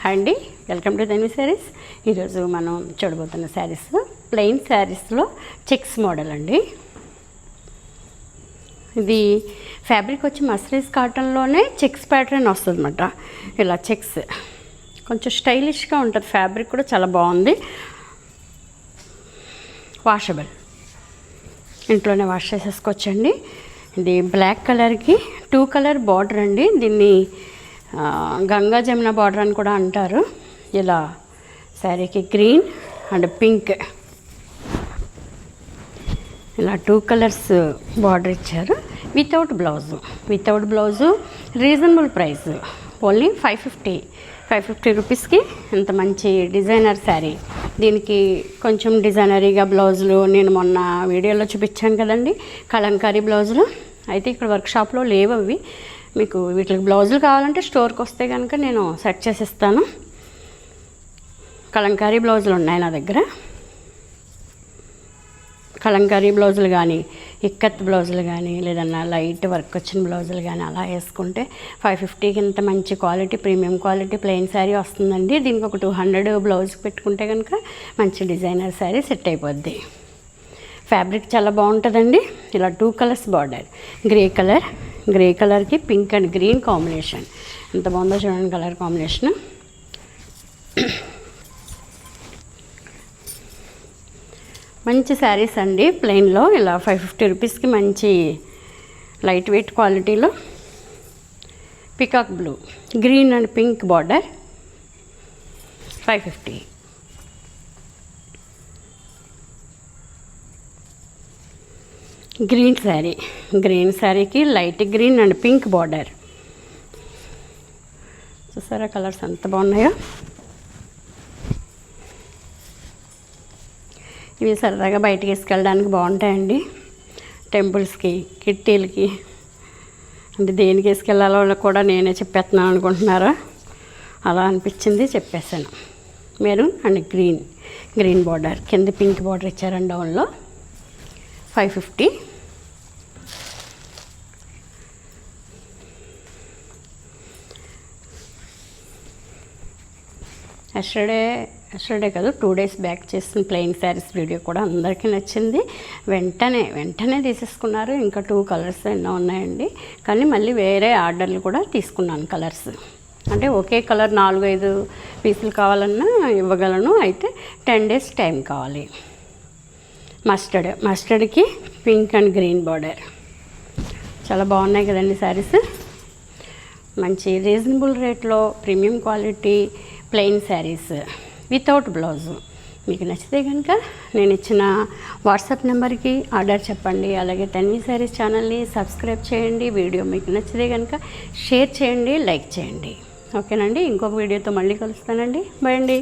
Hi అండి, welcome to Tanvi saris. ఈరోజు మనం చూడబోతున్న శారీస్ ప్లెయిన్ శారీస్లో చెక్స్ మోడల్ అండి. ఇది ఫ్యాబ్రిక్ వచ్చి మస్లిన్ కాటన్లోనే చెక్స్ ప్యాటర్న్ వస్తుంది అన్నమాట. ఇలా చెక్స్ కొంచెం స్టైలిష్గా ఉంటుంది. ఫ్యాబ్రిక్ కూడా చాలా బాగుంది. వాషబుల్, ఇంట్లోనే వాష్ చేసేసుకోవచ్చండి. ఇది బ్లాక్ కలర్కి 2 కలర్ బార్డర్ అండి. దీన్ని గంగా జమున బార్డర్ అని కూడా అంటారు. ఇలా శారీకి గ్రీన్ అండ్ పింక్ ఇలా 2 కలర్స్ బార్డర్ ఇచ్చారు. Without blouse reasonable price, only 550 రూపీస్కి ఇంత మంచి డిజైనర్ శారీ. దీనికి కొంచెం డిజైనరీగా బ్లౌజులు నేను మొన్న వీడియోలో చూపించాను కదండి, కలంకారీ బ్లౌజులు. అయితే ఇక్కడ వర్క్షాప్లో లేవు అవి. మీకు వీటికి బ్లౌజులు కావాలంటే స్టోర్కి వస్తే కనుక నేను సెట్ చేసి ఇస్తాను. కలంకారీ బ్లౌజులు ఉన్నాయి నా దగ్గర. కలంకారీ బ్లౌజులు కానీ, ఇక్కత్ బ్లౌజులు కానీ, లేదన్నా లైట్ వర్క్ వచ్చిన బ్లౌజులు కానీ అలా వేసుకుంటే 550కి ఇంత మంచి quality, premium quality plain sari వస్తుందండి. దీనికి ఒక 200 బ్లౌజ్ పెట్టుకుంటే కనుక మంచి డిజైనర్ శారీ సెట్ అయిపోద్ది. ఫ్యాబ్రిక్ చాలా బాగుంటుందండి. ఇలా 2 కలర్స్ బార్డర్, గ్రే కలర్కి పింక్ అండ్ గ్రీన్ కాంబినేషన్. ఎంత బాగుందో చూడండి కలర్ కాంబినేషన్. మంచి శారీస్ అండి ప్లెయిన్లో. ఇలా 550 రూపీస్కి మంచి లైట్ వెయిట్ క్వాలిటీలో peacock blue, green and pink border 550. Green శారీకి light green and pink border. చూసారా కలర్స్ ఎంత బాగున్నాయో. ఇవి సరదాగా బయటికి వేసుకెళ్ళడానికి బాగుంటాయండి. టెంపుల్స్కి, కిట్టీలకి, అంటే దేనికి వేసుకెళ్ళాలో కూడా నేనే చెప్పేస్తున్నాను అనుకుంటున్నారా? అలా అనిపించింది, చెప్పేశాను. మెరూన్ అండ్ గ్రీన్ బార్డర్, కింద పింక్ బార్డర్ ఇచ్చారండి. డౌన్లో 550. ఎస్టర్డే కాదు, 2 డేస్ బ్యాక్ చేసిన ప్లెయిన్ శారీస్ వీడియో కూడా అందరికీ నచ్చింది. వెంటనే తీసేసుకున్నారు. ఇంకా 2 కలర్స్ ఎన్నో ఉన్నాయండి. కానీ మళ్ళీ వేరే ఆర్డర్లు కూడా తీసుకున్నాను కలర్స్. అంటే ఒకే కలర్ 4-5 పీసులు కావాలన్నా ఇవ్వగలను. అయితే 10 డేస్ టైం కావాలి. మస్టర్డ్కి పింక్ అండ్ గ్రీన్ బార్డర్. చాలా బాగున్నాయి కదండి శారీస్. మంచి రీజనబుల్ రేట్లో premium quality plain saris without blouse. మీకు నచ్చితే కనుక నేను ఇచ్చిన వాట్సాప్ నెంబర్కి ఆర్డర్ చెప్పండి. అలాగే తన్వి శారీస్ ఛానల్ని సబ్స్క్రైబ్ చేయండి. వీడియో మీకు నచ్చితే కనుక షేర్ చేయండి, లైక్ చేయండి. ఓకేనండి. ఇంకొక వీడియోతో మళ్ళీ కలుస్తానండి. బాయ్ అండి.